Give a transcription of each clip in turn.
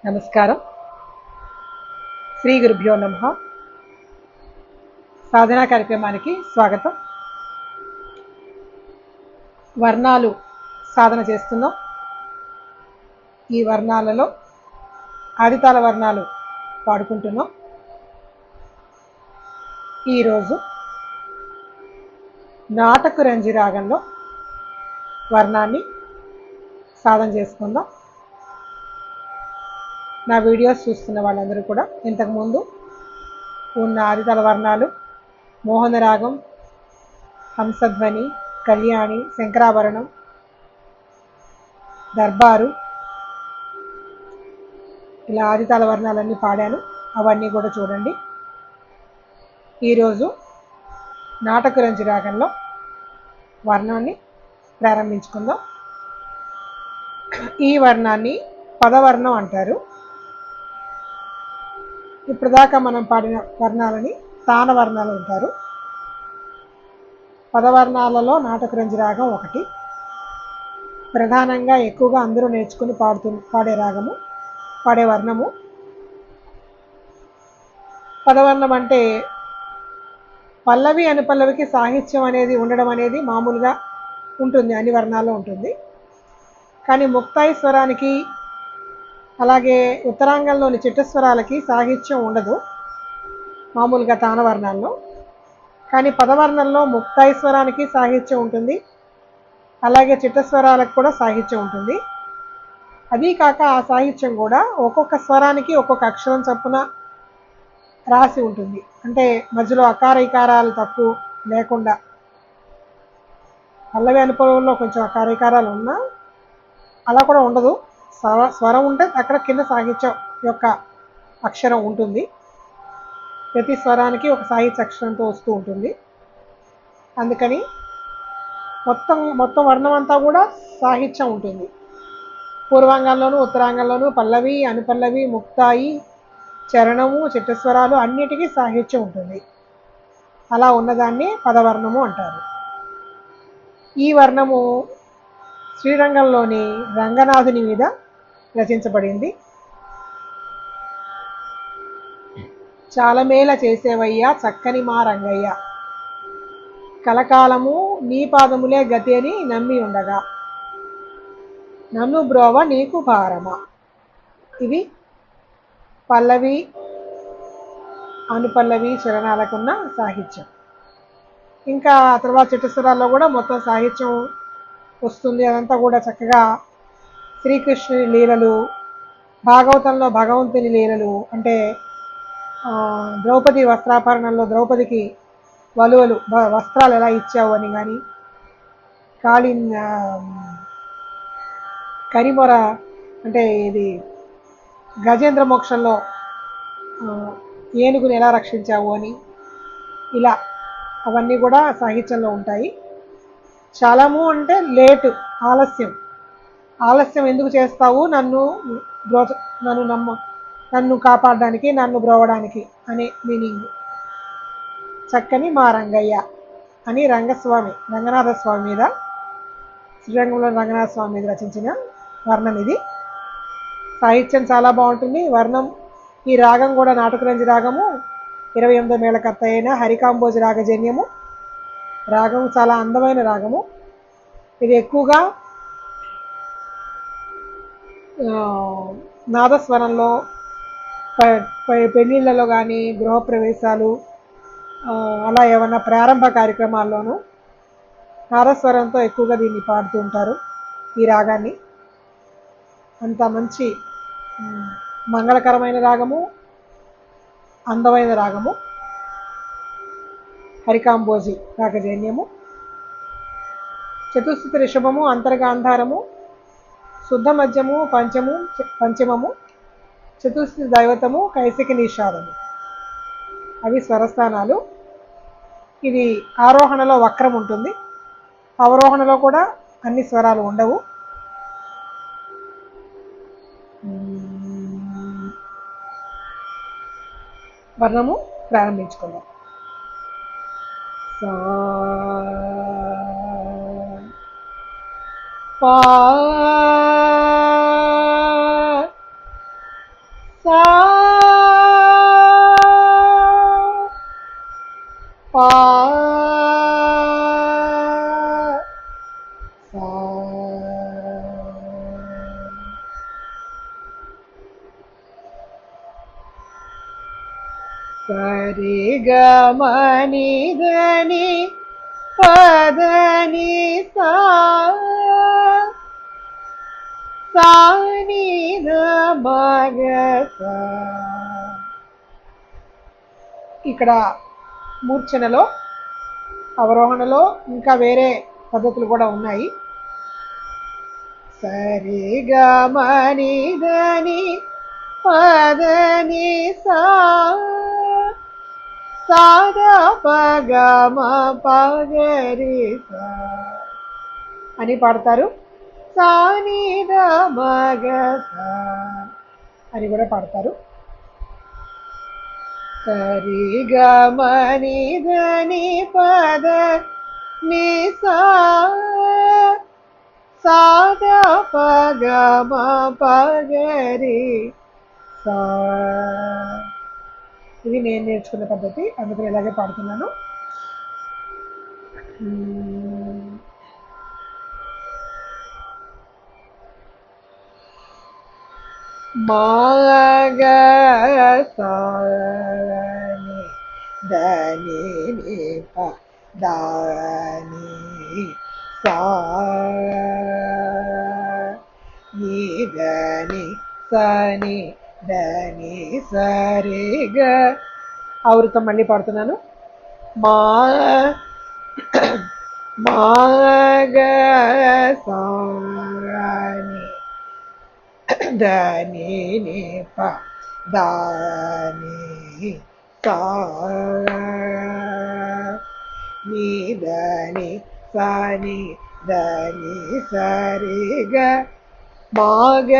నమస్కారం. శ్రీ గురుభ్యో నమః. సాధనా కార్యక్రమానికి స్వాగతం. వర్ణాలు సాధన చేస్తున్నాం. ఈ వర్ణాలలో ఆదితాళ వర్ణాలు పాడుకుంటున్నాం. ఈరోజు నాటకు రంజి రాగంలో వర్ణాన్ని సాధన చేసుకుందాం. నా వీడియోస్ చూస్తున్న వాళ్ళందరూ కూడా ఇంతకుముందు ఉన్న ఆదితాళ వర్ణాలు మోహన రాగం, హంసధ్వని, కళ్యాణి, శంకరాభరణం, దర్బారు, ఇలా ఆదితాళ వర్ణాలన్నీ పాడాను. అవన్నీ కూడా చూడండి. ఈరోజు నాటకు రంజి రాగంలో వర్ణాన్ని ప్రారంభించుకుందాం. ఈ వర్ణాన్ని పదవర్ణం అంటారు. ఇప్పుడు దాకా మనం పాడిన వర్ణాలని తానవర్ణాలు అంటారు. పదవర్ణాలలో నాటకు రంజి రాగం ఒకటి. ప్రధానంగా ఎక్కువగా అందరూ నేర్చుకుని పాడే వర్ణము. పదవర్ణం అంటే పల్లవి అనుపల్లవికి సాహిత్యం అనేది ఉండడం అనేది మామూలుగా ఉంటుంది, అన్ని వర్ణాల్లో ఉంటుంది. కానీ ముక్తాయి స్వరానికి అలాగే ఉత్తరాంగంలోని చిట్టస్వరాలకి సాహిత్యం ఉండదు మామూలుగా తానవర్ణాల్లో. కానీ పదవర్ణంలో ముక్తాయి స్వరానికి సాహిత్యం ఉంటుంది, అలాగే చిట్టస్వరాలకు కూడా సాహిత్యం ఉంటుంది. అదీ కాక ఆ సాహిత్యం కూడా ఒక్కొక్క స్వరానికి ఒక్కొక్క అక్షరం చొప్పున రాసి ఉంటుంది. అంటే మధ్యలో అకార ఇకారాలు తక్కువ లేకుండా. పల్లవి అనుపవంలో కొంచెం అకార ఇకారాలు ఉన్నా అలా కూడా ఉండదు. స్వరం ఉంటే అక్కడ కింద సాహిత్యం యొక్క అక్షరం ఉంటుంది. ప్రతి స్వరానికి ఒక సాహిత్య అక్షరంతో వస్తూ ఉంటుంది. అందుకని మొత్తం వర్ణం అంతా కూడా సాహిత్యం ఉంటుంది. పూర్వాంగంలోనూ ఉత్తరాంగంలోనూ పల్లవి, అనుపల్లవి, ముక్తాయి, చరణము, చిట్టస్వరాలు అన్నిటికీ సాహిత్యం ఉంటుంది. అలా ఉన్నదాన్ని పదవర్ణము అంటారు. ఈ వర్ణము శ్రీరంగంలోని రంగనాథుని మీద రచించబడింది. చాలమేల చేసేవయ్యా చక్కని మా రంగయ్య, కలకాలము నీ పాదములే గతి అని నమ్మి ఉండగా, నన్ను బ్రోవ నీకు భారమా. ఇది పల్లవి, అనుపల్లవి చరణాలకున్న సాహిత్యం. ఇంకా తర్వాత చిట్టస్వరాల్లో కూడా మొత్తం సాహిత్యం వస్తుంది. అదంతా కూడా చక్కగా శ్రీకృష్ణుని లీలలు, భాగవతంలో భగవంతుని లీలలు, అంటే ద్రౌపది వస్త్రాపరణంలో ద్రౌపదికి వలువలు వస్త్రాలు ఎలా ఇచ్చావు అని కానీ, కరిమొర అంటే ఇది గజేంద్ర మోక్షంలో ఏనుగుని ఎలా రక్షించావు అని, ఇలా అవన్నీ కూడా సాహిత్యంలో ఉంటాయి. చాలము అంటే లేటు, ఆలస్యం ఎందుకు చేస్తావు నన్ను కాపాడడానికి, నన్ను బ్రోవడానికి అనే మీనింగ్. చక్కని మా రంగయ్య అని రంగనాథ స్వామి మీద, శ్రీరంగంలో రంగనాథ స్వామి మీద రచించిన వర్ణం ఇది. సాహిత్యం చాలా బాగుంటుంది. వర్ణం ఈ రాగం కూడా నాటకు రంజి రాగము, 28 మేళకర్త అయిన హరికాంబోజి రాగజన్యము. రాగం చాలా అందమైన రాగము. ఇది ఎక్కువగా నాదస్వరంలో పెళ్ళిళ్ళలో కానీ, గృహప్రవేశాలు, అలా ఏమన్నా ప్రారంభ కార్యక్రమాల్లోనూ నాదస్వరంతో ఎక్కువగా దీన్ని పాడుతూ ఉంటారు. ఈ రాగాన్ని అంత మంచి మంగళకరమైన రాగము, అందమైన రాగము హరికాంబోజి రాగజన్యము. చతుస్థితి రిషభము, అంతర్గాంధారము, శుద్ధ మధ్యము, పంచమము, చతుస్థితి దైవతము, కైసికి నిషాదము, అవి స్వరస్థానాలు. ఇది ఆరోహణలో వక్రం ఉంటుంది, అవరోహణలో కూడా అన్ని స్వరాలు ఉండవు. వర్ణము ప్రారంభించుకుందాం. పా సా పా సా సరి గమని దని పదని సా సాని మగ సా. ఇక్కడ మూర్ఛనలో అవరోహణలో ఇంకా వేరే పద్ధతులు కూడా ఉన్నాయి. సరి గమని దని పదని సా సాద పగమ పగరి సా అని పాడతారు. సానిద మగ సా అని కూడా పాడతారు. సరి గమని దని పద ని సా సాద పగమ పగరి సా. ఇది నేను నేర్చుకున్న పద్ధతి, అందుకని ఇలాగే పాడుతున్నాను. మాగ సాని దని ప దాని సా ని దని సని దని సరి గ. ఆవృతం మళ్ళీ పాడుతున్నాను. మాగ సాని దని ప దాని సా ని దని సని దని సరి గ. మాగ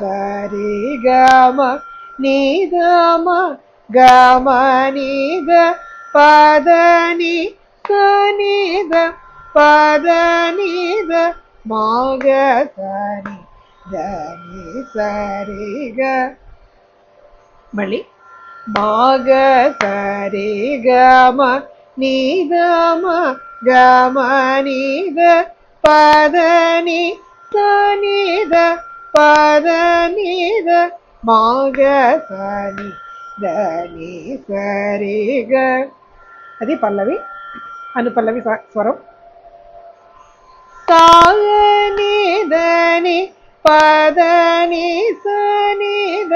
సరి గమ నిదమ గమ నిద పదని సనిద పదనిద మాగ సని దని సరి గ. మళ్ళీ మాగ సరి గమ నిదమ గమ నిద పదని సనిద పదనిద మాగ సని దని సరి గ. అది పల్లవి. అనుపల్లవి స్వరం. సాని దని పదని సనిద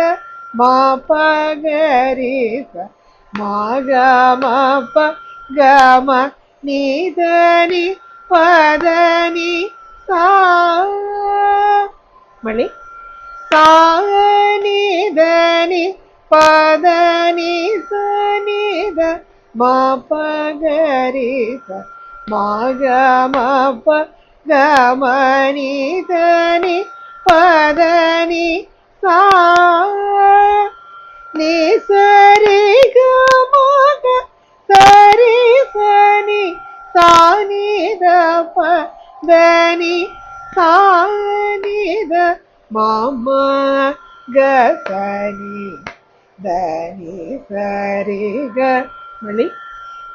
మా పగరి స మా గమ ప గమ నిదని పదని సా. మళ్ళీ సాని దని పదని సనిద మా పగరి స మా గమ ప గమ నిదని పదని సా ని సరి గమ సరి సని సాని ద పదని సాని ద మమ గ సని దని సరి గ. మళ్ళీ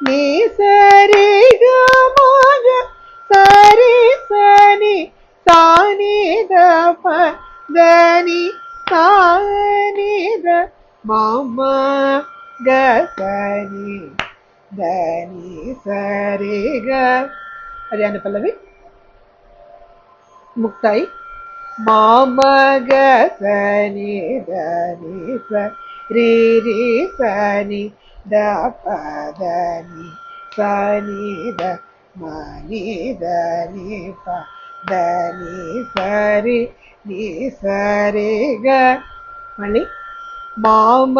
ని సరి గమ సరి సని సాని ద పదని సాని ద మమ గ సని దని సరి గ. అది అనుపల్లవి. ముక్తాయి. మమ గ సని దని స రి రి సని ద పదని సని ద మని దని ప దని సరి ని సరి గ. మళ్ళీ మమ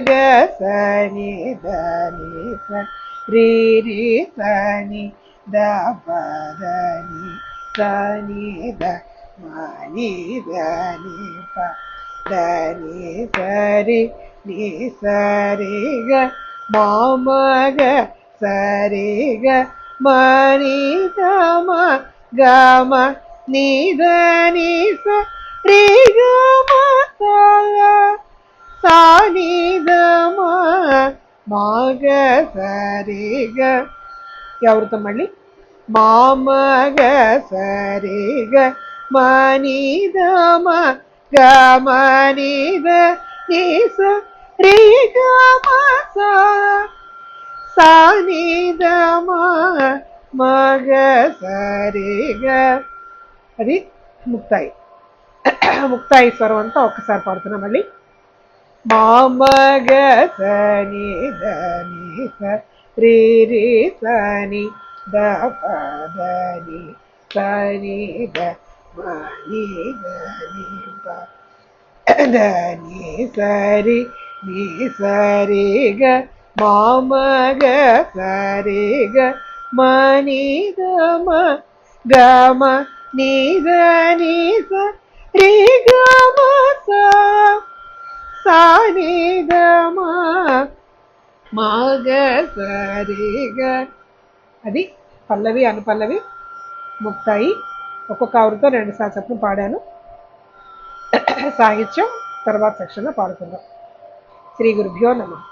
గ సని దని స రి రి సని ద పదని సని ద మని దని ప దని సరి ని సరి గ. మమ గ సరి గ మని గమ గమ నిదని స రి గమ సా మాగ సరిగ ఎవరితో మళ్ళీ మామగ సరిగ మనిద గమనిద నిస రిగ సానిద మగ సరిగ. అది ముక్తాయి. ముక్తాయి స్వరం అంతా ఒక్కసారి పాడుతున్నా మళ్ళీ. మామగ సని దని రి రి సని ద పదని సని ద మని దని దని సరి ని సరి గ మామగ సరి గ మని దమ గమ ని దని స రి గ మ సాని దమ మగ సరి గ. అది పల్లవి అనుపల్లవి ముక్తాయి. ఒక్కొక్క ఆవృతో 2 సార్లు చొప్పున పాడాను. సాహిత్యం తర్వాత సెక్షన్లో పాడుకుందాం. శ్రీ గురుభ్యో నమః.